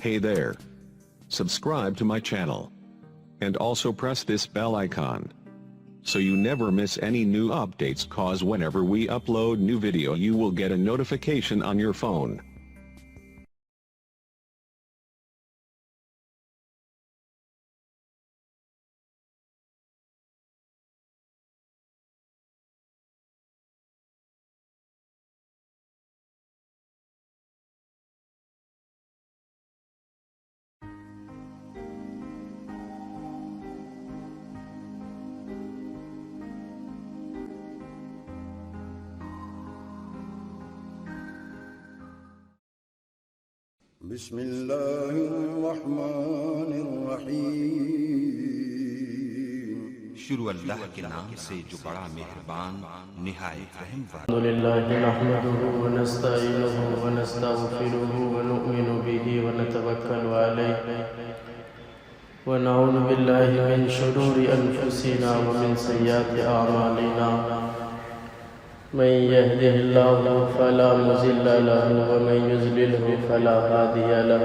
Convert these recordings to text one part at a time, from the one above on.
Hey there. Subscribe to my channel. And also press this bell icon, so you never miss any new updates, cause whenever we upload new video you will get a notification on your phone. بسم الله الرحمن الرحيم شروع اللہ کے نام سے جو بڑا مہربان نہایت رحم والا۔ الحمد لله نحمده ونستعينه ونستغفره ونؤمن به ونتوكل عليه ونعوذ بالله من شرور أنفسنا ومن سيئات أعمالنا من يهده الله فلا مضل له ومن يضلل فلا هادي له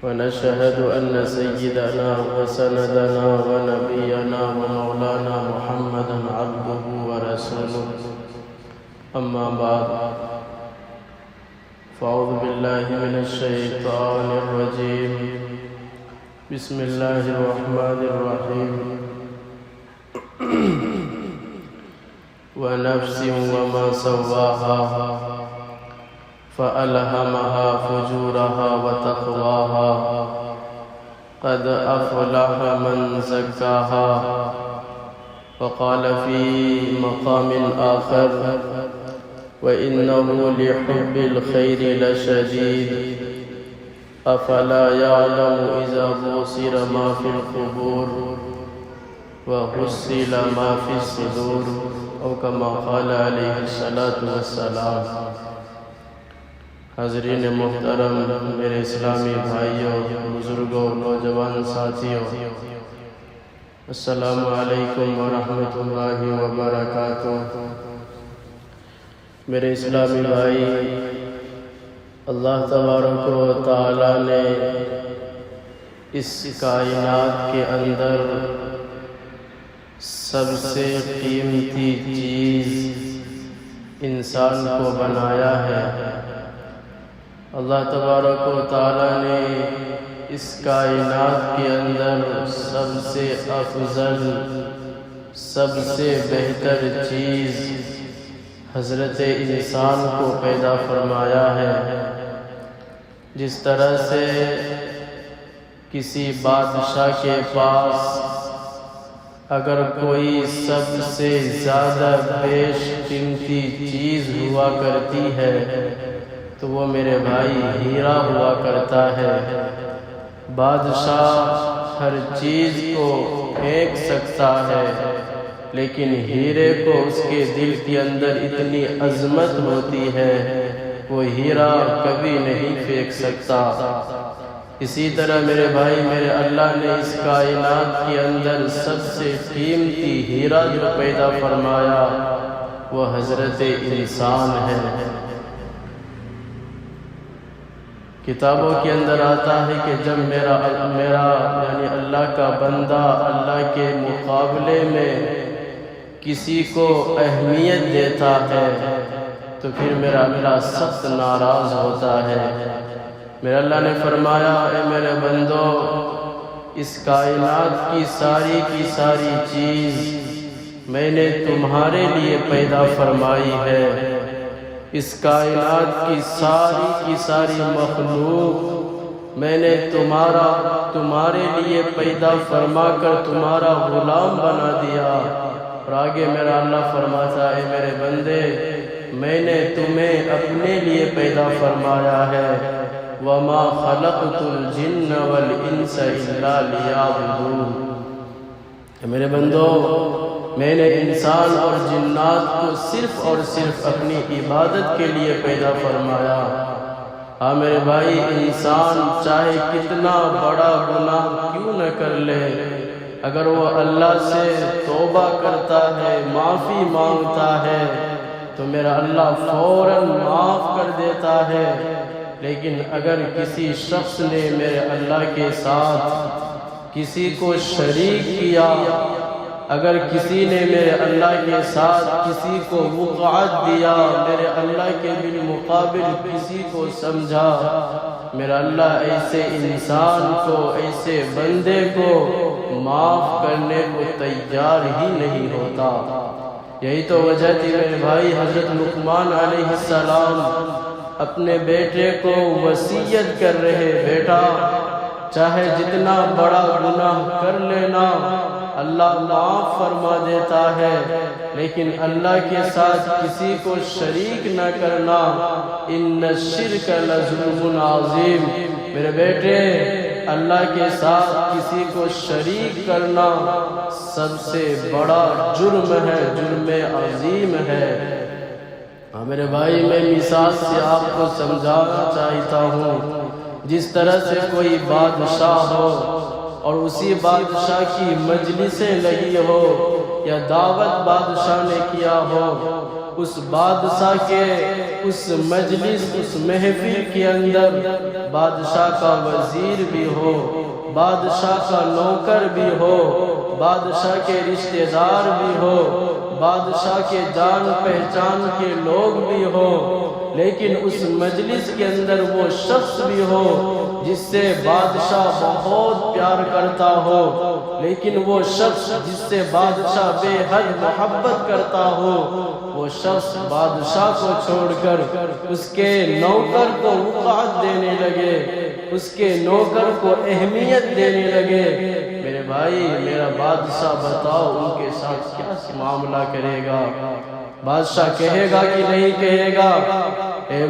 ونشهد أن سيدنا وسندنا ونبينا ومولانا محمدا عبده ورسوله أما بعد فأعوذ بالله من الشيطان الرجيم بسم الله الرحمن الرحيم ونفس وما سواها فألهمها فجورها وتقواها قد أفلح من زكاها وقال في مقام آخر وإنه لحب الخير لشديد أفلا يعلم إذا بصر ما في القبور وحصل ما في الصدور او كما قال علیہ الصلاۃ والسلام۔ حاضرین محترم، میرے اسلامی بھائیوں، بزرگوں، نوجوان ساتھیوں، السلام علیکم ورحمۃ اللہ وبرکاتہ۔ میرے اسلامی بھائی، اللہ تبارک و تعالی نے اس کائنات کے اندر سب سے قیمتی چیز انسان کو بنایا ہے۔ اللہ تبارک و تعالی نے اس کائنات کے اندر سب سے افضل، سب سے بہتر چیز حضرت انسان کو پیدا فرمایا ہے۔ جس طرح سے کسی بادشاہ کے پاس اگر کوئی سب سے زیادہ بیش قیمتی چیز ہوا کرتی ہے تو وہ میرے بھائی ہیرا ہوا کرتا ہے۔ بادشاہ ہر چیز کو پھینک سکتا ہے، لیکن ہیرے کو اس کے دل کے اندر اتنی عظمت ہوتی ہے، وہ ہیرا کبھی نہیں پھینک سکتا۔ اسی طرح میرے بھائی، میرے اللہ نے اس کائنات کے اندر سب سے قیمتی ہیرا جو پیدا فرمایا وہ حضرت انسان ہے۔ کتابوں کے اندر آتا ہے کہ جب میرا یعنی اللہ کا بندہ اللہ کے مقابلے میں کسی کو اہمیت دیتا ہے تو پھر میرا اللہ سخت ناراض ہوتا ہے۔ میرے اللہ نے فرمایا، اے میرے بندو، اس کائنات کی ساری چیز میں نے تمہارے لیے پیدا فرمائی ہے۔ اس کائنات کی ساری مخلوق میں نے تمہارے لیے پیدا فرما کر تمہارا غلام بنا دیا۔ اور آگے میرا اللہ فرماتا، اے میرے بندے، میں نے تمہیں اپنے لیے پیدا فرمایا ہے۔ وَمَا خَلَقْتُ الْجِنَّ وَالْإِنسَ إِلَّا لِيَعْبُدُونِ۔ میرے بندو، میں نے انسان اور جنات کو صرف اور صرف اپنی عبادت کے لیے پیدا فرمایا۔ ہاں میرے بھائی، انسان چاہے کتنا بڑا گناہ کیوں نہ کر لے، اگر وہ اللہ سے توبہ کرتا ہے، معافی مانگتا ہے تو میرا اللہ فوراً معاف کر دیتا ہے۔ لیکن اگر کسی شخص نے میرے اللہ کے ساتھ کسی کو شریک کیا، اگر کسی نے میرے اللہ کے ساتھ کسی کو وقعت دیا، میرے اللہ کے بالمقابل کسی کو سمجھا، میرا اللہ ایسے انسان کو، ایسے بندے کو معاف کرنے کو تیار ہی نہیں ہوتا۔ یہی تو وجہ تھی میرے بھائی، حضرت لقمان علیہ السلام اپنے بیٹے کو وصیت کر رہے، بیٹا چاہے جتنا بڑا گناہ کر لینا اللہ معاف فرما دیتا ہے، لیکن اللہ کے ساتھ کسی کو شریک نہ کرنا، ان الشرک لظلم عظیم۔ میرے بیٹے، اللہ کے ساتھ کسی کو شریک کرنا سب سے بڑا جرم ہے، جرم عظیم ہے۔ میرے بھائی، میں مثال سے آپ کو سمجھانا چاہتا ہوں، جس طرح سے کوئی بادشاہ ہو اور اسی بادشاہ کی مجلسیں لگی ہو یا دعوت بادشاہ نے کیا ہو، اس بادشاہ کے اس مجلس، اس محفل کے اندر بادشاہ کا وزیر بھی ہو، بادشاہ کا نوکر بھی ہو، بادشاہ کے رشتہ دار بھی ہو، بادشاہ کے جان پہچان کے لوگ بھی ہو، لیکن اس مجلس کے اندر وہ شخص بھی ہو جس سے بادشاہ بہت پیار کرتا ہو، لیکن وہ شخص جس سے بادشاہ بے حد محبت کرتا ہو، وہ شخص بادشاہ کو چھوڑ کر اس کے نوکر کو وقعت دینے لگے، اس کے نوکر کو اہمیت دینے لگے۔ میرے بھائی، میرا بادشاہ بتاؤ ان کے ساتھ کیا معاملہ کرے گا؟ بادشاہ کہے گا کہ نہیں کہے گا، اے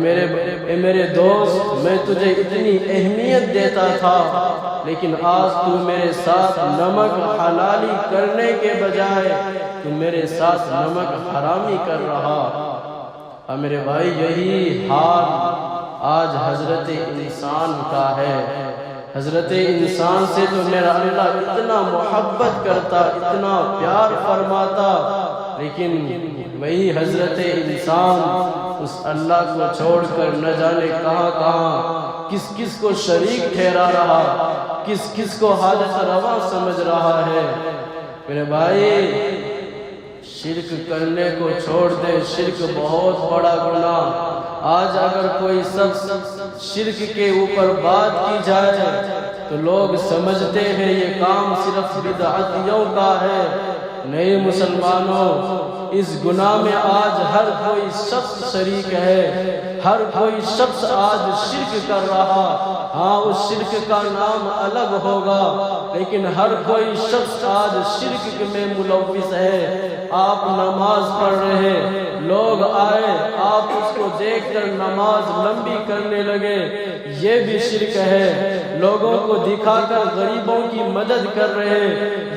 میرے دوست، میں تجھے اتنی اہمیت دیتا تھا، لیکن آج تو میرے ساتھ نمک حلالی کرنے کے بجائے تو میرے ساتھ نمک حرامی کر رہا۔ میرے بھائی، یہی حال آج حضرت انسان کا ہے۔ حضرت انسان سے تو میرا اللہ اتنا محبت کرتا، اتنا پیار فرماتا، لیکن وہی حضرت انسان اس اللہ کو چھوڑ کر نہ جانے کہاں کہاں کس کس کو شریک ٹھہرا رہا، کس کس کو حاجت روا سمجھ رہا ہے۔ میرے بھائی، شرک کرنے کو چھوڑ دے، شرک بہت بڑا گناہ۔ آج اگر کوئی شخص شرک کے اوپر بات کی جائے تو لوگ سمجھتے ہیں یہ کام صرف بدعتیوں کا ہے۔ نہیں مسلمانوں، اس گناہ میں آج ہر کوئی شخص شریک ہے، ہر کوئی شخص آج شرک کر رہا۔ ہاں، اس شرک کا نام الگ ہوگا، لیکن ہر کوئی شخص آج شرک میں ملوث ہے۔ آپ نماز پڑھ رہے، لوگ آئے، آپ اس کو دیکھ کر نماز لمبی کرنے لگے، یہ بھی شرک ہے۔ لوگوں کو دکھا کر غریبوں کی مدد کر رہے،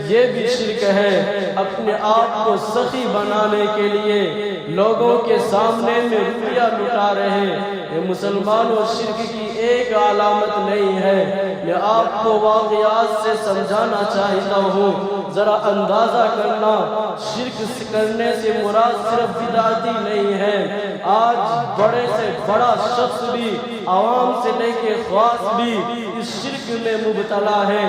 یہ بھی شرک ہے۔ اپنے آپ کو سخی بنانے کے لیے لوگوں کے سامنے میں روپیہ لٹا رہے۔ یہ مسلمانوں، شرک کی ایک علامت نہیں ہے۔ میں آپ کو واقعات سے سمجھانا چاہتا ہوں، ذرا اندازہ کرنا، شرک کرنے سے مراد صرف بدعتی نہیں ہے۔ آج بڑے سے بڑا شخص بھی، عوام سے لے کے خاص بھی اس شرک میں مبتلا ہے۔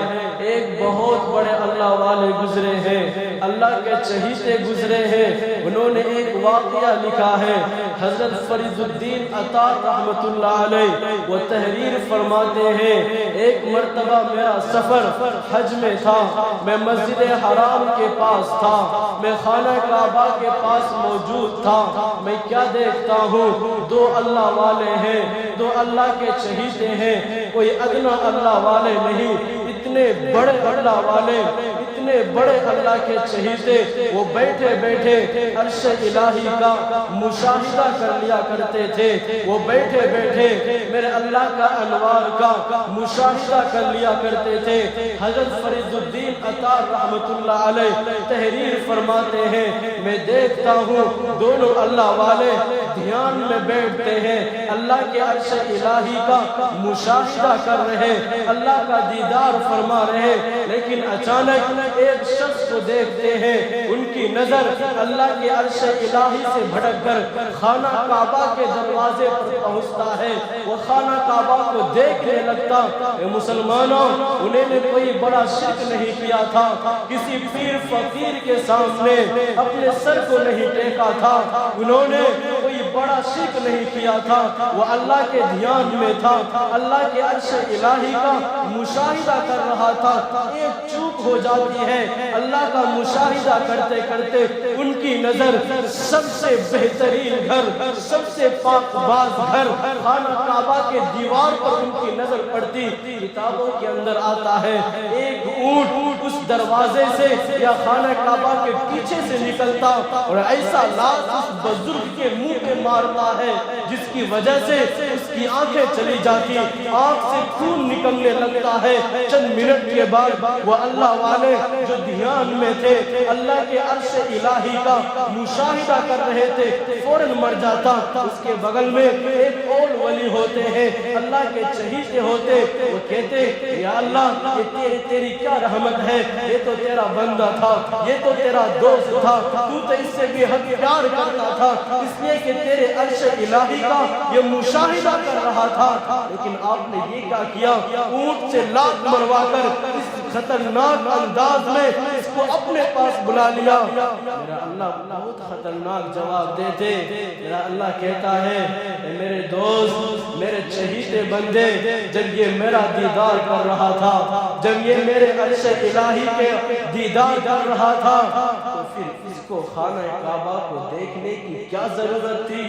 ایک بہت بڑے اللہ والے گزرے ہیں، اللہ کے چہیتے گزرے ہیں، انہوں نے ایک واقعہ لکھا ہے۔ حضرت فرید الدین عطار رحمت اللہ علیہ وہ تحریر فرماتے ہیں، ایک مرتبہ میرا سفر حج میں تھا، میں مسجد حرام کے پاس تھا، میں خانہ کعبہ کے پاس موجود تھا۔ میں کیا دیکھتا ہوں، دو اللہ والے ہیں، دو اللہ کے چہیتے ہیں، کوئی ادنا اللہ والے نہیں، اتنے بڑے اللہ والے، اتنے بڑے اللہ کے چہیتے، وہ بیٹھے بیٹھے عرش الہی کا مشاہدہ کر لیا کرتے تھے۔ وہ بیٹھے بیٹھے میرے اللہ کا انوار کا مشاہدہ کر لیا کرتے تھے۔ حضرت فرید الدین عطار رحمت اللہ علیہ تحریر فرماتے ہیں، میں دیکھتا ہوں دونوں اللہ والے دھیان میں بیٹھتے ہیں، اللہ کے عرش الہی کا مشاہدہ کر رہے، اللہ کا دیدار فرما رہے، لیکن اچانک ایک شخص کو دیکھتے ہیں، ان کی نظر اللہ کے عرش الہی سے بھٹک کر خانہ کعبہ کے دروازے پر پہنچتا ہے، وہ خانہ کعبہ کو دیکھنے لگتا۔ اے مسلمانوں، انہیں نے کوئی بڑا شرک نہیں کیا تھا، کسی پیر فقیر کے سامنے اپنے سر کو نہیں ٹیکا تھا، انہوں نے کوئی بڑا شرک نہیں کیا تھا، وہ اللہ کے دھیان میں تھا، اللہ کے عرش الہی کا مشاہدہ کر رہا تھا۔ ایک چوک ہو جاتی ہے، اللہ کا مشاہدہ کرتے کرتے ان کی نظر سب سے بہترین گھر، سب سے پاک باز گھر خانہ کعبہ کے دیوار پر ان کی نظر پڑتی۔ کتابوں کے اندر آتا ہے ایک اونٹ اس دروازے سے یا خانہ کعبہ کے پیچھے سے نکلتا اور ایسا لات اس بزرگ کے منہ پہ مارتا ہے جس کی وجہ سے اس کی آنکھیں چلی جاتی، آنکھ سے خون نکلنے لگتا ہے۔ چند منٹ کے بعد وہ اللہ والے جو دھیان میں تھے، اللہ کے عرش الہی کا مشاہدہ کر رہے تھے، فوراً مر جاتا۔ اس کے بغل میں ایک اور ولی ہوتے ہیں، اللہ کے چہیتے ہوتے، وہ کہتے یا اللہ یہ تیری کیا رحمت ہے، یہ تو تیرا بندہ تھا، یہ تو تیرا دوست تھا، تو اس سے بھی حد پیار کرتا تھا، اس لیے کہ تیرے عرش الہی کا یہ مشاہدہ کر رہا تھا، لیکن آپ نے یہ کیا کیا، اونٹ سے لات مروا کر اس خطرناک انداز میں اس کو اپنے پاس بلا لیا۔ میرا اللہ بہت خطرناک جواب دیتے، میرا اللہ کہتا ہے اے میرے دوست، میرے چہیتے بندے، جب یہ میرا دیدار کر رہا تھا، جب یہ میرے عرش الہی کے دیدار کر رہا تھا، تو پھر اس کو خانہ کعبہ کو دیکھنے کی کیا ضرورت تھی؟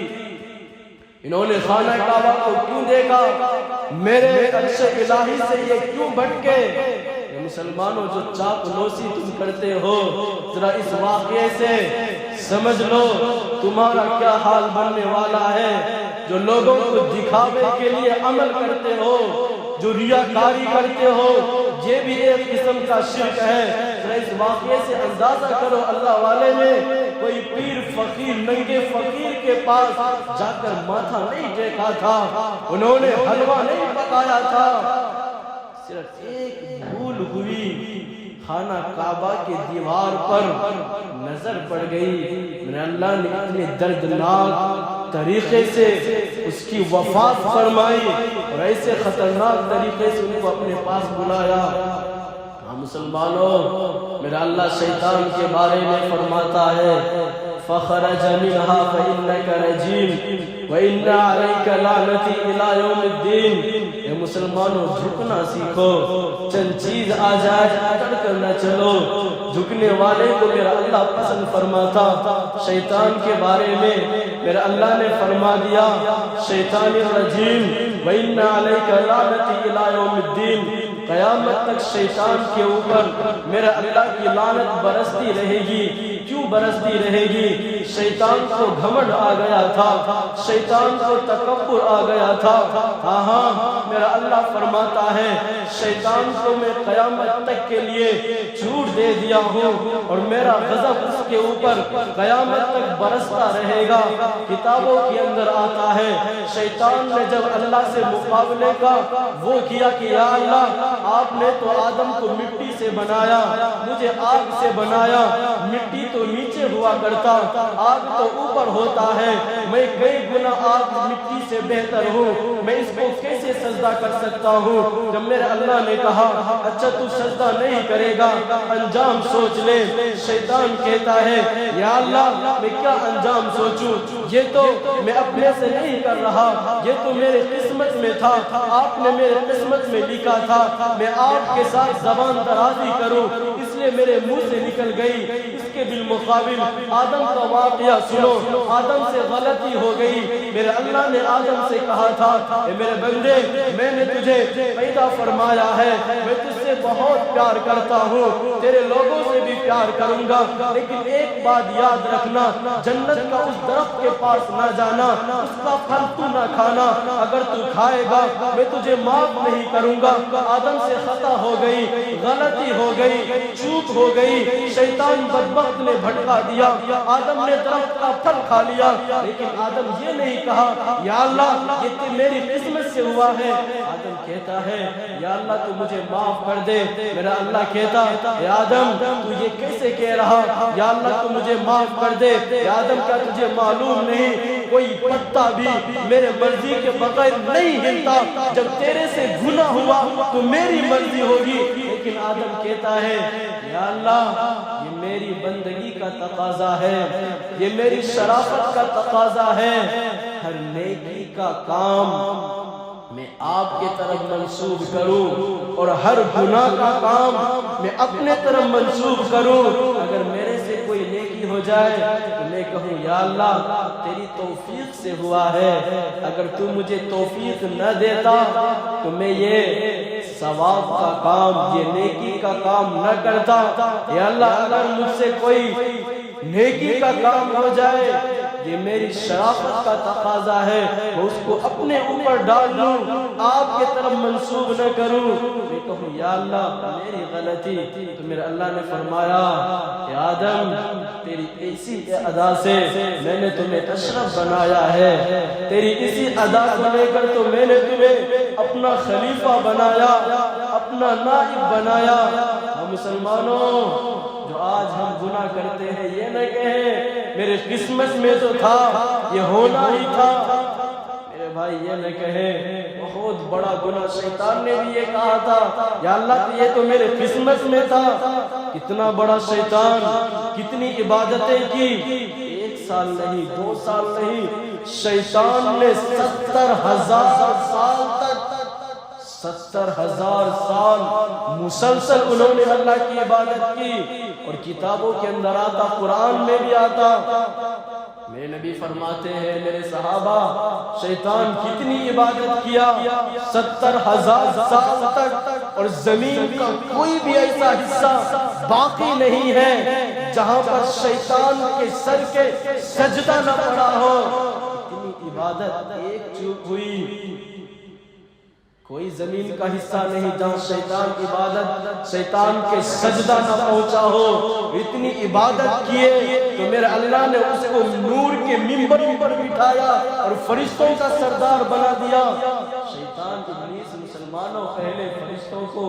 انہوں نے خانہ کعبہ کو کیوں دیکھا؟ میرے عرش الہی سے یہ کیوں بھٹکے؟ مسلمانوں جو چاپلوسی تم کرتے ہو، ذرا اس واقعے سے سمجھ لو تمہارا کیا حال بننے والا ہے۔ جو لوگوں کو دکھاوے کے لیے عمل کرتے ہو، جو ریاکاری کرتے ہو، یہ بھی ایک قسم کا شرک ہے۔ ذرا اس واقعے سے اندازہ کرو، اللہ والے نے کوئی پیر فقیر، ننگے فقیر کے پاس جا کر ماتھا نہیں ٹیکا تھا، انہوں نے حلوہ نہیں پکایا تھا، صرف ایک بھول ہوئی، خانہ کعبہ کے دیوار پر نظر پڑ گئی، میرے اللہ نے اتنے دردناک طریقے سے اس کی وفات فرمائی اور ایسے خطرناک طریقے سے ان کو اپنے پاس بلایا۔ ہاں مسلمانوں، میرا اللہ شیطان کے بارے میں فرماتا ہے فَخَرَجَ مِنْهَا فَإِنَّكَ رَجِيمٌ وَإِنَّ عَلَيْكَ لَعْنَتِي إِلَىٰ يَوْمِ الدِّينِ۔ اے مسلمانوں، جھکنا سیکھو، چند چیز آ جائے اکڑ کر نہ چلو۔ جھکنے والے کو میرا اللہ پسند فرماتا۔ شیطان کے بارے میں میرا اللہ نے فرما دیا شیطان الرجیم وَإِنَّ عَلَيْكَ لَعْنَتِي إِلَىٰ يَوْمِ الدِّينِ، قیامت تک شیطان کے اوپر میرا اللہ کی لعنت برستی رہے گی۔ کیوں برستی رہے گی؟ شیطان کو گھمنڈ آ گیا تھا، شیطان کو تکبر آ گیا تھا۔ ہاں میرا اللہ فرماتا ہے شیطان کو میں قیامت تک کے لیے چھوٹ دے دیا ہوں اور میرا غضب اس کے اوپر قیامت تک برستا رہے گا۔ کتابوں کے اندر آتا ہے شیطان نے جب اللہ سے مقابلے کا وہ کیا کہ یا اللہ آپ نے تو آدم کو مٹی سے بنایا، مجھے آگ سے بنایا، مٹی تو نیچے ہوا کرتا، آگ تو اوپر ہوتا ہے، میں کئی گنا آگ مٹی سے بہتر ہوں، میں اس کو کیسے سجدہ کر سکتا ہوں؟ جب میرے اللہ نے کہا اچھا تو سجدہ نہیں کرے گا، انجام سوچ لے، شیطان کہتا ہے یا اللہ میں کیا انجام سوچوں، یہ تو میں اپنے سے نہیں کر رہا، یہ تو میرے قسمت میں تھا، آپ نے میرے قسمت میں لکھا تھا میں آپ کے ساتھ زبان درازی کروں، اس لیے میرے منہ سے نکل گئی۔ اس کے بالمقابل آدم کا واقعہ سنو، آدم سے غلطی ہو گئی، میرے اللہ نے آدم سے کہا تھا اے میرے بندے میں نے تجھے پیدا فرمایا ہے، میں تجھ سے بہت پیار کرتا ہوں، تیرے لوگوں سے بھی پیار کروں گا، لیکن ایک بات یاد رکھنا، جنت کا اس درخت کے پاس نہ جانا، اس کا پھل تو نہ کھانا، اگر تو کھائے گا میں تجھے معاف نہیں کروں گا۔ آدم سے خطا ہو گئی، غلطی ہو گئی، چوک ہو گئی، شیطان بدبخت وقت نے بھٹکا دیا، آدم نے درخت کا پھل کھا لیا، لیکن آدم یہ نہیں کہا یا اللہ یہ تو میری قسمت سے ہوا ہے۔ آدم کہتا ہے یا اللہ تو مجھے معاف کر دے۔ میرا اللہ کہتا اے آدم تو یہ کیسے کہہ رہا، یا اللہ تو مجھے معاف کر دے۔ اے آدم کیا تجھے معلوم نہیں کوئی پتا بھی میرے مرضی کے بغیر نہیں ہلتا، جب تیرے سے گناہ ہوا تو میری مرضی ہوگی۔ لیکن آدم کہتا ہے یا اللہ یہ میری بندگی کا تقاضا ہے، یہ میری شرافت کا تقاضا ہے، ہر نیکی کا کام میں آپ کے طرف منسوب کروں اور ہر گناہ کا کام میں اپنے طرف منسوب کروں۔ اگر میرے سے کوئی نیکی ہو جائے تو میں کہوں یا اللہ تیری توفیق سے ہوا ہے، اگر تو مجھے توفیق نہ دیتا تو میں یہ ثواب کا کام، یہ نیکی کا کام نہ کرتا۔ یا اللہ اگر مجھ سے کوئی نیکی کا کام ہو جائے یہ میری شرافت کا تقاضا ہے، میں اس کو اپنے اوپر ڈال دوں، آپ کے طرف منسوب نہ کروں۔ میں کہوں یا اللہ میری غلطی، تو میرے اللہ نے فرمایا کہ آدم تیری اسی ادا سے میں نے تمہیں اشرف بنایا ہے، تیری اسی ادا کو لے کر تو میں نے تمہیں اپنا خلیفہ بنایا، اپنا نائب بنایا۔ ہم مسلمانوں جو آج ہم گناہ کرتے ہیں یہ نہ کہیں میرے قسمت میں تو تھا، یہ ہونا ہی تھا۔ میرے بھائی یہ نہ کہیں بہت بڑا گناہ، شیطان نے بھی یہ کہا تھا یا اللہ یہ تو میرے قسمت میں تھا۔ کتنا بڑا شیطان، کتنی عبادتیں کی، 1 سال نہیں 2 سال نہیں، شیطان نے 70,000 سال تک 70,000 سال مسلسل انہوں نے اللہ کی عبادت کی۔ اور کتابوں کے اندر آتا، قرآن میں بھی آتا، میرے نبی فرماتے ہیں میرے صحابہ شیطان کتنی عبادت کیا، 70,000 سال تک، اور زمین کا کوئی بھی ایسا حصہ باقی نہیں ہے جہاں پر شیطان کے سر کے سجدہ نہ پڑا ہو۔ اتنی عبادت ایک چوک ہوئی، کوئی زمین کا حصہ نہیں جہاں شیطان کی عبادت، شیطان کے سجدہ نہ پہنچا ہو۔ اتنی عبادت کیے تو میرے اللہ نے اس کو نور کے منبر پر بٹھایا اور فرشتوں کا سردار بنا دیا۔ شیطان ابلیس مسلمانوں پہلے فرشتوں کو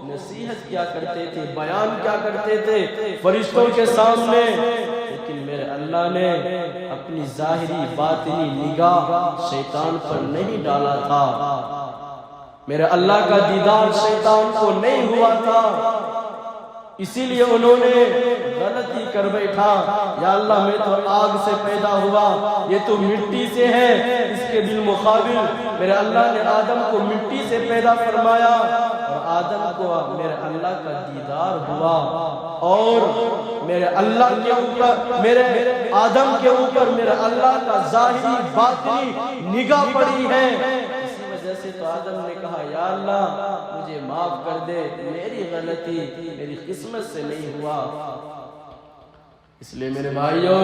نصیحت کیا کرتے تھے، بیان کیا کرتے تھے فرشتوں کے سامنے، لیکن میرے اللہ نے اپنی ظاہری باطنی نگاہ شیطان پر نہیں ڈالا تھا۔ میرے اللہ کا دیدار شیطان کو نہیں ہوا تھا، اسی لیے انہوں نے غلطی کر بیٹھا یا اللہ میں تو آگ سے پیدا ہوا، یہ تو مٹی سے ہے۔ اس کے بالمقابل میرے اللہ نے آدم کو مٹی سے پیدا فرمایا، اور آدم کو میرے اللہ کا دیدار ہوا، اور میرے اللہ کے اوپر، میرے آدم کے اوپر میرے اللہ کا ظاہری باطنی نگاہ پڑی ہے۔ جیسے تو آدم نے کہا یا اللہ مجھے معاف کر دے، میری غلطی میری قسمت سے نہیں ہوا۔ اس لیے میرے بھائیوں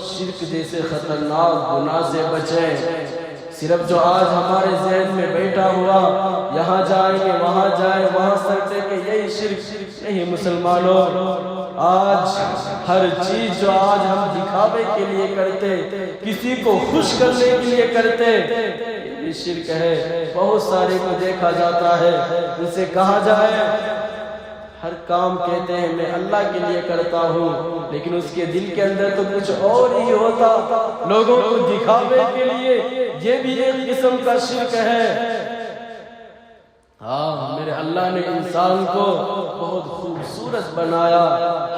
شرک جیسے خطرناک گناہ سے بچیں۔ صرف جو آج ہمارے ذہن میں بیٹھا ہوا یہاں جائیں گے وہاں جائیں وہاں سرتے کہ یہی شرک نہیں، مسلمانوں آج ہر چیز جو آج ہم دکھاوے کے لیے کرتے، کسی کو خوش کرنے کے لیے کرتے، یہ شرک ہے۔ بہت سارے کو دیکھا جاتا ہے، ان سے کہا جائے ہر کام کہتے ہیں میں اللہ کے لیے کرتا ہوں، لیکن اس کے دل کے اندر تو کچھ اور ہی ہوتا، لوگوں کو دکھاوے کے لیے، یہ بھی ایک قسم کا شرک ہے۔ ہاں میرے اللہ نے انسان کو بہت خوبصورت بنایا،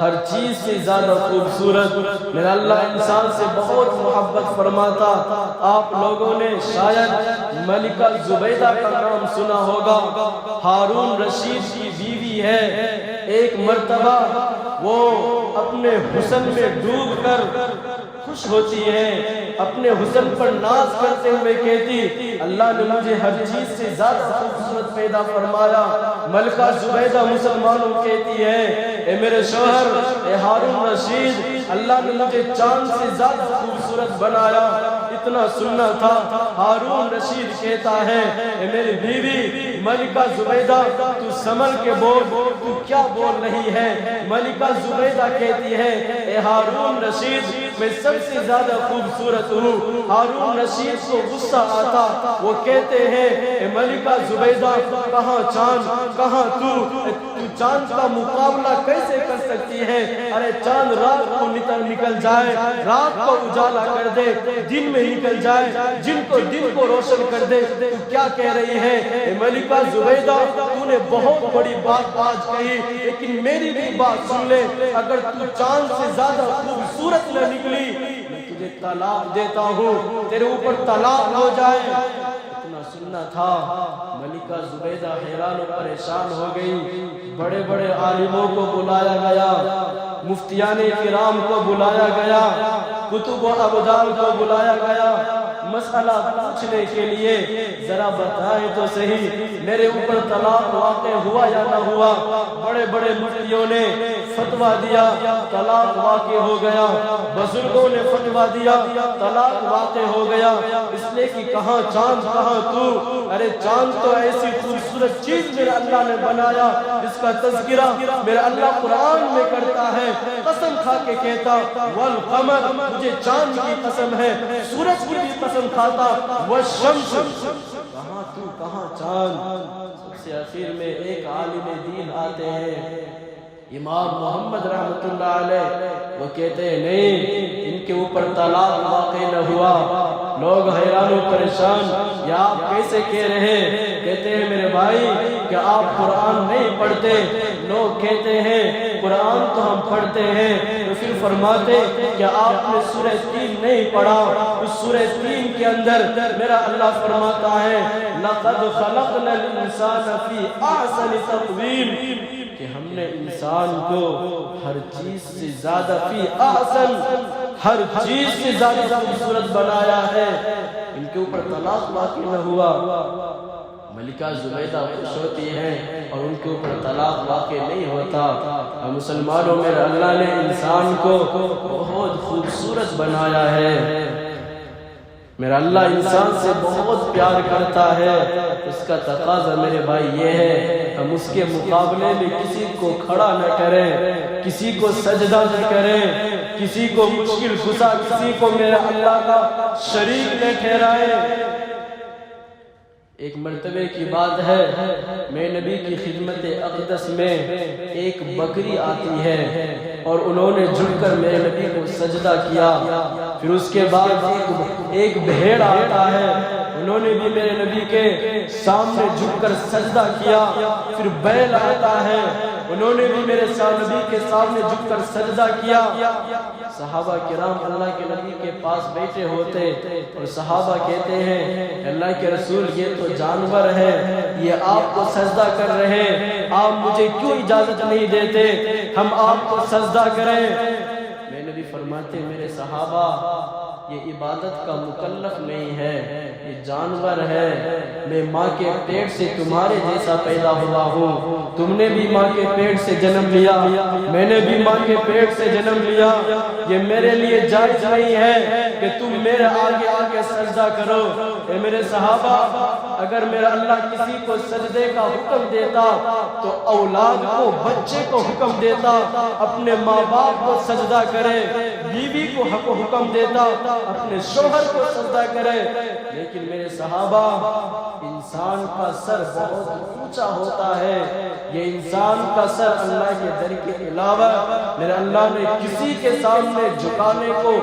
ہر چیز سے زیادہ خوبصورت۔ میرا اللہ انسان سے بہت محبت فرماتا۔ آپ لوگوں نے شاید ملکہ زبیدہ کا نام سنا ہوگا، ہارون رشید کی بیوی ہے۔ ایک مرتبہ وہ اپنے حسن میں ڈوب کر خوش ہوتی ہے، اپنے حسن پر ناز کرتے ہوئے کہتی اللہ نے مجھے ہر چیز سے زیادہ خوبصورت پیدا فرمایا۔ ملکہ زبیدہ مسلمانوں کہتی ہے اے میرے شوہر اے ہارون رشید، اللہ نے مجھے چاند سے زیادہ خوبصورت بنایا۔ اتنا سننا تھا۔ ہارون رشید کہتا ہے اے میری بیوی ملکہ زبیدہ تو سنبھل کے بول، تو کیا بول رہی ہے؟ ملکہ زبیدہ کہتی ہے اے ہارون رشید میں سب سے زیادہ خوبصورت ہوں۔ ہارون رشید کو غصہ آتا، وہ کہتے ہیں اے ملکہ زبیدہ کہاں چاند کہاں تو چاند کا مقابلہ کیسے کر سکتی ہے؟ ارے چاند رات کو نکل جائے، رات کو اجالا کر دے، دن میں نکل جائے، جن کو دن کو روشن کر دے، تو کیا کہہ رہی ہے؟ اے ملکہ زبیدہ تو نے بہت بڑی بات آج کہی، لیکن میری بھی بات سن لے، اگر تو چاند سے زیادہ خوبصورت نہ نکلی میں تجھے طلاق دیتا ہوں، تیرے اوپر طلاق ہو جائے۔ اتنا سننا تھا، ملکہ زبیدہ حیران و پریشان ہو گئی۔ بڑے بڑے عالموں کو بلایا گیا، مفتیان کرام کو بلایا گیا، کتب و ابدال کو بلایا گیا مسئلہ پوچھنے کے لیے، ذرا بتائیں تو صحیح میرے اوپر طلاق واقع ہوا یا نہ ہوا؟ بڑے بڑے مفتیوں نے فتویٰ دیا طلاق واقع ہو گیا، بزرگوں نے فتویٰ دیا طلاق واقع ہو گیا، اس لیے کہ کہاں چاند کہاں تو؟ ارے چاند تو ایسی خوبصورت چیز میرے اللہ نے بنایا جس کا تذکرہ میرے اللہ قرآن میں کرتا ہے، قسم کھا کے کہتا والقمر، مجھے چاند کی قسم ہے، سورج کی بھی قسم کھاتا، والشمس، کہاں تو کہاں چاند؟ سب سے آخر میں ایک عالم دین آتے ہیں امام محمد رحمت اللہ علیہ، وہ کہتے ہیں نہیں ان کے اوپر طلاق واقع نہ ہوا۔ لوگ حیران و پریشان، یا آپ کیسے کہہ رہے ہیں؟ کہتے ہیں میرے بھائی کہ آپ قرآن نہیں پڑھتے۔ لوگ کہتے ہیں قرآن تو ہم پڑھتے ہیں، تو پھر فرماتے کہ آپ نے سورہ تین نہیں پڑھا۔ اس سورہ تین کے اندر میرا اللہ فرماتا ہے لَقَدْ خَلَقْنَا الْإِنسَانَ فِي أَحْسَنِ تَقْوِيمٍ، کہ ہم نے انسان کو ہر چیز سے زیادہ فی احسن، ہر چیز سے زیادہ خوبصورت بنایا ہے۔ ان کے اوپر طلاق واقع نہ ہوا، ملکہ زبیدہ خوش ہوتی ہیں اور ان کے اوپر طلاق واقع نہیں ہوتا۔ اور مسلمانوں میں اللہ نے انسان کو بہت خوبصورت بنایا ہے۔ میرا اللہ انسان سے بہت پیار کرتا ہے، اس کا تقاضا میرے بھائی یہ ہے ہم اس کے مقابلے میں کسی کو کھڑا نہ کریں، کسی کو سجدہ نہ کریں، کسی کو مشکل کشا، کسی کو میرا اللہ کا شریک نہ ٹھہرائیں۔ ایک مرتبہ کی بات ہے، میں نبی کی خدمت اقدس میں ایک بکری آتی ہے اور انہوں نے جھک کر میرے نبی کو سجدہ کیا۔ پھر اس کے بعد ایک بھیڑ آتا ہے، انہوں نے بھی میرے نبی کے سامنے جھک کر سجدہ کیا۔ پھر بیل آتا ہے، انہوں نے بھی میرے نبی کے سامنے جھک کر سجدہ کیا۔ صحابہ کرام اللہ کے نبی کے پاس بیٹھے ہوتے اور صحابہ کہتے ہیں اللہ کے رسول یہ تو جانور ہے، یہ آپ کو سجدہ کر رہے ہیں، آپ مجھے کیوں اجازت نہیں دیتے ہم آپ کو سجدہ کریں؟ میں نبی فرماتے میرے صحابہ یہ عبادت کا مکلف نہیں ہے، یہ جانور ہے، میں ماں کے پیٹ سے تمہارے جیسا پیدا ہوا ہوں، تم نے بھی ماں کے پیٹ سے جنم لیا، میں نے بھی ماں کے پیٹ سے جنم لیا، یہ میرے لیے جائز نہیں ہے کہ تم میرے آگے آگے سجدہ کرو۔ اے میرے صحابہ اگر میرا اللہ کسی کو سجدے کا حکم دیتا تو اولاد کو، بچے کو حکم دیتا اپنے ماں باپ کو سجدہ کرے، بیوی کو حکم دیتا اپنے شوہر کو سجدہ کرے، لیکن میرے صحابہ انسان کا سر بہت اونچا ہوتا ہے، یہ انسان کا سر اللہ کے در کے علاوہ میرے اللہ نے کسی کے سامنے جھکانے کو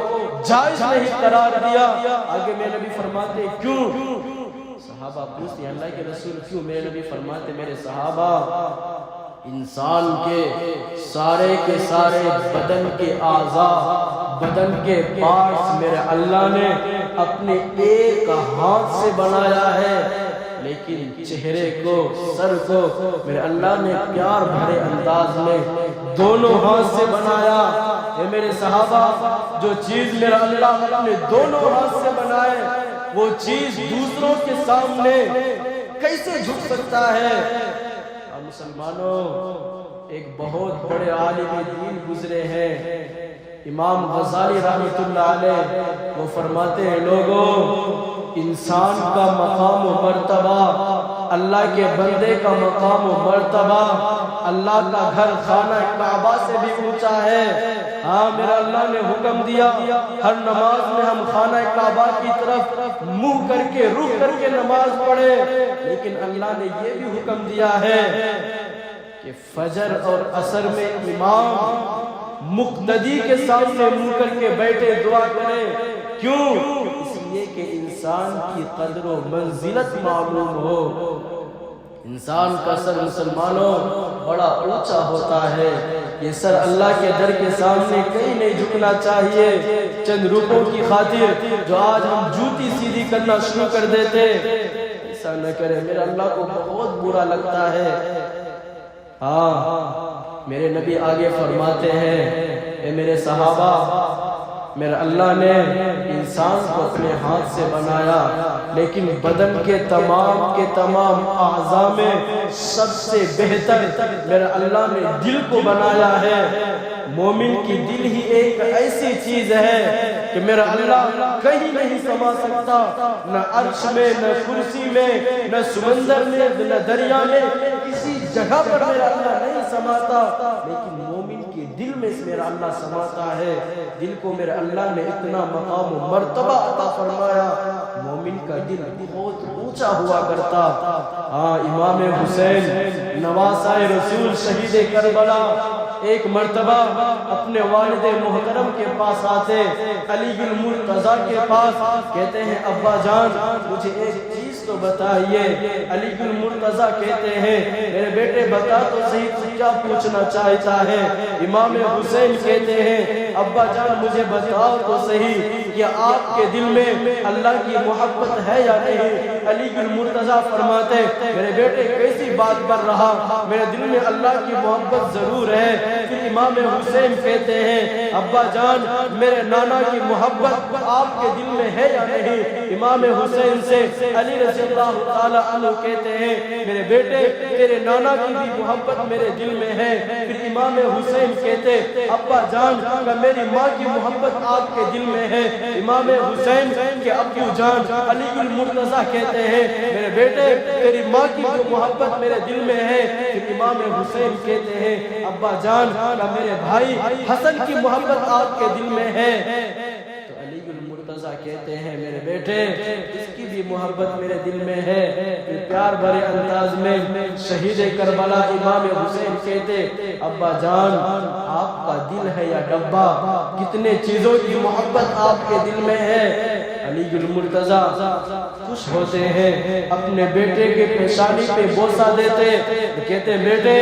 جائز نہیں قرار دیا۔ آگے میرے نبی فرماتے کیوں؟ صحابہ پوچھتے ہیں اللہ کے رسول کیوں؟ میرے نبی فرماتے میرے صحابہ انسان کے سارے بدن کے اعضاء، بدن کے پارٹس میرے اللہ نے اپنے ایک ہاتھ سے بنایا ہے، لیکن چہرے کو، سر کو میرے اللہ نے پیار بھرے انداز میں دونوں ہاتھ سے بنایا۔ اے میرے صحابہ جو چیز میرا اللہ اپنے دونوں ہاتھ سے بنائے وہ چیز دوسروں کے سامنے کیسے جھک سکتا ہے؟ مسلمانوں ایک بہت بڑے عالم دین گزرے ہیں، امام غزالی رحمۃ اللہ علیہ وہ فرماتے ہیں لوگوں انسان کا مقام و مرتبہ اللہ کے بندے کا مقام و مرتبہ اللہ کا گھر خانہ کعبہ سے بھی اونچا ہے۔ ہاں میرا اللہ نے حکم دیا ہر نماز میں ہم خانہ کعبہ کی طرف منہ کر کے رخ کر کے نماز پڑھے، لیکن اللہ نے یہ بھی حکم دیا ہے کہ فجر اور عصر میں امام مقتدی کے سامنے منہ کر کے بیٹھے دعا کرے۔ کیوں؟ اس لیے کہ انسان کی قدر و منزلت معلوم ہو۔ انسان کا سر مسلمانوں بڑا اونچا ہوتا ہے، یہ سر اللہ کے در کے سامنے کہیں نہیں جھکنا چاہیے۔ چند روپوں کی خاطر جو آج ہم جوتی سیدھی کرنا شروع کر دیتے، ایسا نہ کرے، میرا اللہ کو بہت برا لگتا ہے۔ ہاں میرے نبی آگے فرماتے ہیں اے میرے صحابہ، میرا اللہ نے انسان کو اپنے ہاتھ سے بنایا، لیکن بدن کے تمام اعضاء میں سب سے بہتر میرا اللہ نے دل کو بنایا ہے۔ مومن کی دل ہی ایک ایسی چیز ہے کہ میرا اللہ کہیں نہیں سما سکتا، نہ عرش میں، نہ کرسی میں، نہ سمندر میں، نہ دریا میں، کسی جگہ پر میرا اللہ نہیں سماتا، لیکن مومن کے دل میں میرا اللہ سماتا ہے۔ دل کو میرا اللہ نے اتنا مقام و مرتبہ عطا فرمایا، مومن کا دل بہت اونچا ہوا کرتا۔ ہاں امام حسین نواسہ رسول شہید کربلا ایک مرتبہ اپنے والد محترم کے پاس آتے، علی المرتضیٰ کے پاس، کہتے ہیں ابا جان مجھے ایک چیز تو بتائیے۔ علی المرتضیٰ کہتے ہیں میرے بیٹے بتا تو صحیح تو کیا پوچھنا چاہتا ہے؟ امام حسین کہتے ہیں ابا جان مجھے بتاؤ تو صحیح کہ آپ کے دل میں اللہ کی محبت ہے یا نہیں؟ علی المرتضیٰ فرماتے میرے بیٹے کیسی بات کر رہا، میرے دل میں اللہ کی محبت ضرور ہے۔ پھر امام حسین کہتے ہیں ابا جان میرے نانا کی محبت آپ کے دل میں ہے یا نہیں؟ امام حسین سے علی رضی اللہ تعالی عنہ کہتے ہیں میرے بیٹے تیرے نانا کی بھی محبت میرے دل میں ہے۔ پھر امام حسین کہتے ابا جان کہ میری ماں کی محبت آپ کے دل میں ہے۔ امام حسین کے ابو جان علی المرتضیٰ کہتے ہیں میرے بیٹے تیری ماں کی جو محبت میرے دل میں ہے۔ پھر امام حسین کہتے ہیں ابا جان کہ میرے بھائی حسن کی محبت آپ کے دل میں ہے۔ تو علی المرتضیٰ کہتے ہیں میرے بیٹے اس کی بھی محبت میرے دل میں ہے۔ پھر پیار بھرے انداز میں شہید کربلا امام حسین کہتے ابا جان آپ کا دل ہے یا ڈبہ، کتنے چیزوں کی محبت آپ کے دل میں ہے۔ علی المرتضیٰ خوش ہوتے ہیں، اپنے بیٹے کے پیشانی پہ بوسہ دیتے، کہتے بیٹے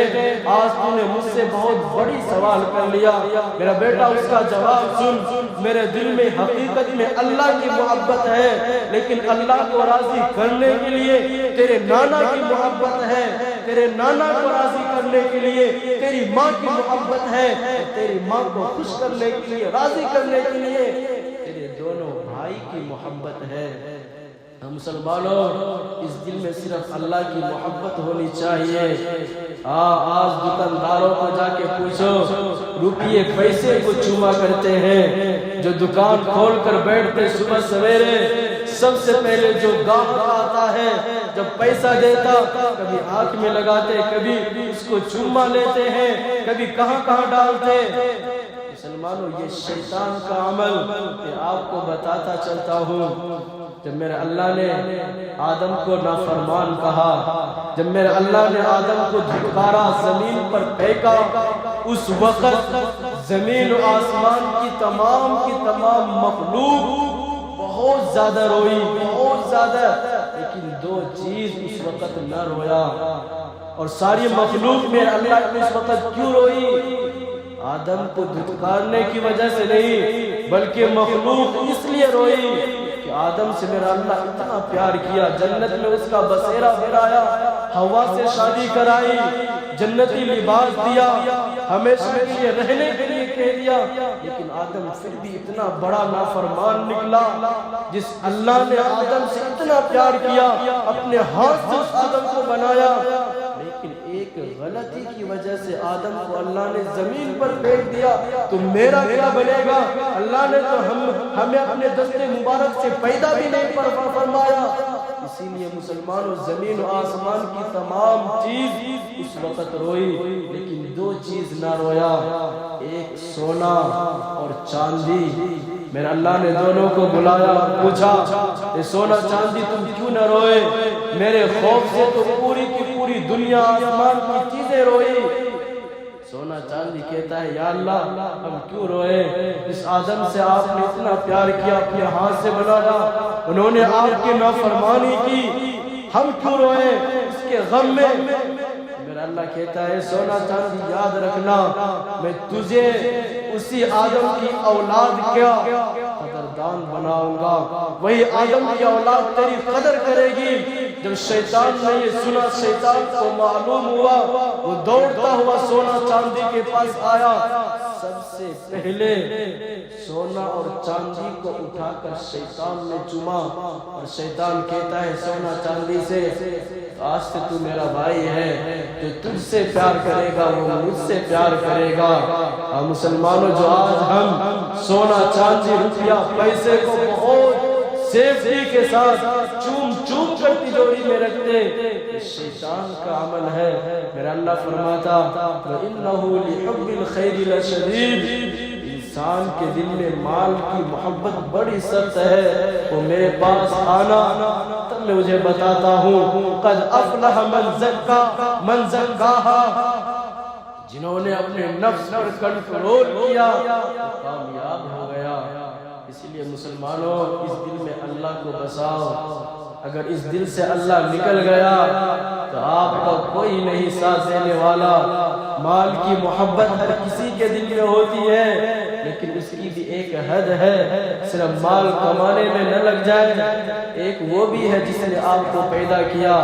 آج تو نے مجھ سے بہت بڑی سوال کر لیا، میرا بیٹا اس کا جواب سن۔ میرے دل میں حقیقت میں اللہ کی محبت ہے، لیکن اللہ کو راضی کرنے کے لیے تیرے نانا کی محبت ہے، تیرے نانا کو راضی کرنے کے لیے تیری ماں کی محبت ہے، تیری ماں کو خوش کرنے کے لیے راضی کرنے کے لیے تیرے دونوں بھائی کی محبت ہے۔ ہم مسلمانوں اس دل میں صرف اللہ کی محبت ہونی چاہیے۔ آج دکانداروں کو جا کے پوچھو روپیے پیسے کو چوما کرتے ہیں، جو دکان کھول کر بیٹھتے صبح سویرے سب سے پہلے جو گاہک آتا ہے جب پیسہ دیتا کبھی آنکھ میں لگاتے، کبھی اس کو چوما لیتے ہیں، کبھی کہاں ڈالتے۔ مسلمانوں یہ شیطان کا عمل کہ آپ کو بتاتا چلتا ہوں، جب میرے اللہ نے آدم کو نافرمان کہا، جب میرے اللہ نے آدم کو دھتکارا، زمین پر پھینکا، اس وقت زمین و آسمان کی تمام مخلوق بہت زیادہ روئی، بہت زیادہ، لیکن دو چیز اس وقت نہ رویا۔ اور ساری مخلوق میں اللہ اس وقت کیوں روئی؟ آدم کو دھتکارنے کی وجہ سے نہیں، بلکہ مخلوق اس لیے روئی کہ آدم سے میرا اللہ اتنا پیار کیا، جنت میں اس کا بسیرا پھرایا، ہوا سے شادی کرائی، جنتی لباس دیا، ہمیشہ کے لیے رہنے کے لیے کہہ دیا، لیکن آدم پھر بھی اتنا بڑا نافرمان نکلا۔ جس اللہ نے آدم سے اتنا پیار کیا، اپنے ہاتھ سے اس آدم کو بنایا، لیکن ایک غلطی کی وجہ سے آدم کو اللہ نے زمین پر پھینک دیا، تو میرا کیا بنے گا؟ اللہ نے تو ہمیں اپنے دست مبارک سے پیدا بھی نہیں فرمایا۔ اسی لیے مسلمانوں، زمین و آسمان کی تمام چیز اس وقت روئی، لیکن دو چیز نہ رویا، ایک سونا اور چاندی۔ میرے اللہ نے دونوں کو بلایا، پوچھا اے سونا چاندی تم کیوں نہ روئے؟ میرے خوف سے تو پوری کی پوری دنیا آسمان کی چیزیں روئی۔ سونا چاندی کہتا ہے یا اللہ ہم کیوں روئے؟ اس آدم سے آپ نے اتنا پیار کیا، اپنے ہاتھ سے بنایا، انہوں نے آپ کی نافرمانی کی، ہم کیوں روئے اس کے غم میں؟ میرا اللہ کہتا ہے سونا چاندی یاد رکھنا، میں تجھے اسی آدم کی اولاد کیا قدردان بناؤں گا، وہی آدم کی اولاد تیری قدر کرے گی۔ جب شیطان نے یہ سنا، شیطان کو معلوم ہوا، وہ دوڑتا ہوا سونا چاندی کے پاس آیا، سب سے پہلے سونا اور چاندی کو اٹھا کر شیطان نے چوما، اور شیطان کہتا ہے سونا چاندی سے آج سے تو میرا بھائی ہے، جو تجھ سے پیار کرے گا وہ مجھ سے پیار کرے گا۔ مسلمانوں، جو آج ہم سونا چاندی روپیہ پیسے کو بہت سیفٹی کے ساتھ چوم چوم کر تجوری میں رکھتے، یہ شیطان کا عمل ہے۔ میرا اللہ فرماتا وَإِنَّهُ لِحُبِّ الْخَيْرِ لَشَدِيدٌ، انسان کے دل میں مال کی محبت بڑی سخت ہے، وہ میرے پاس آنا تب میں مجھے بتاتا ہوں قد افلح من زکاہا، جنہوں نے اپنے نفس پر کنٹرول کیا وہ کامیاب ہو گیا۔ اس لیے مسلمانوں، اس دل میں اللہ کو بساؤ، اگر اس دل سے اللہ نکل گیا تو آپ کا کوئی نہیں ساتھ دینے والا۔ مال کی محبت ہر کسی کے دل میں ہوتی ہے، لیکن اس کی بھی ایک حد ہے، صرف مال کمانے میں نہ لگ جائے۔ ایک وہ بھی ہے جس نے آپ کو پیدا کیا،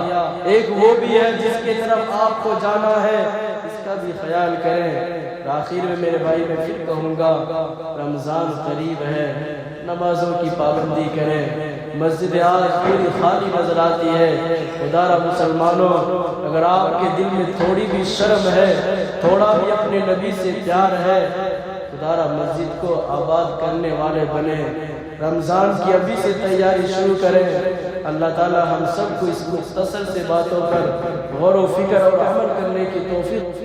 ایک وہ بھی ہے جس کی طرف آپ کو جانا ہے، اس کا بھی خیال کریں۔ آخر میں میرے بھائی میں پھر کہوں گا، رمضان قریب ہے، نمازوں کی پابندی کریں۔ مسجد آج پوری خالی نظر آتی ہے، خدا را مسلمانوں، اگر آپ کے دل میں تھوڑی بھی شرم ہے، تھوڑا بھی اپنے نبی سے پیار ہے، خدا را مسجد کو آباد کرنے والے بنے۔ رمضان کی ابھی سے تیاری شروع کریں۔ اللہ تعالی ہم سب کو اس مختصر سے باتوں پر غور و فکر اور عمل کرنے کی توفیق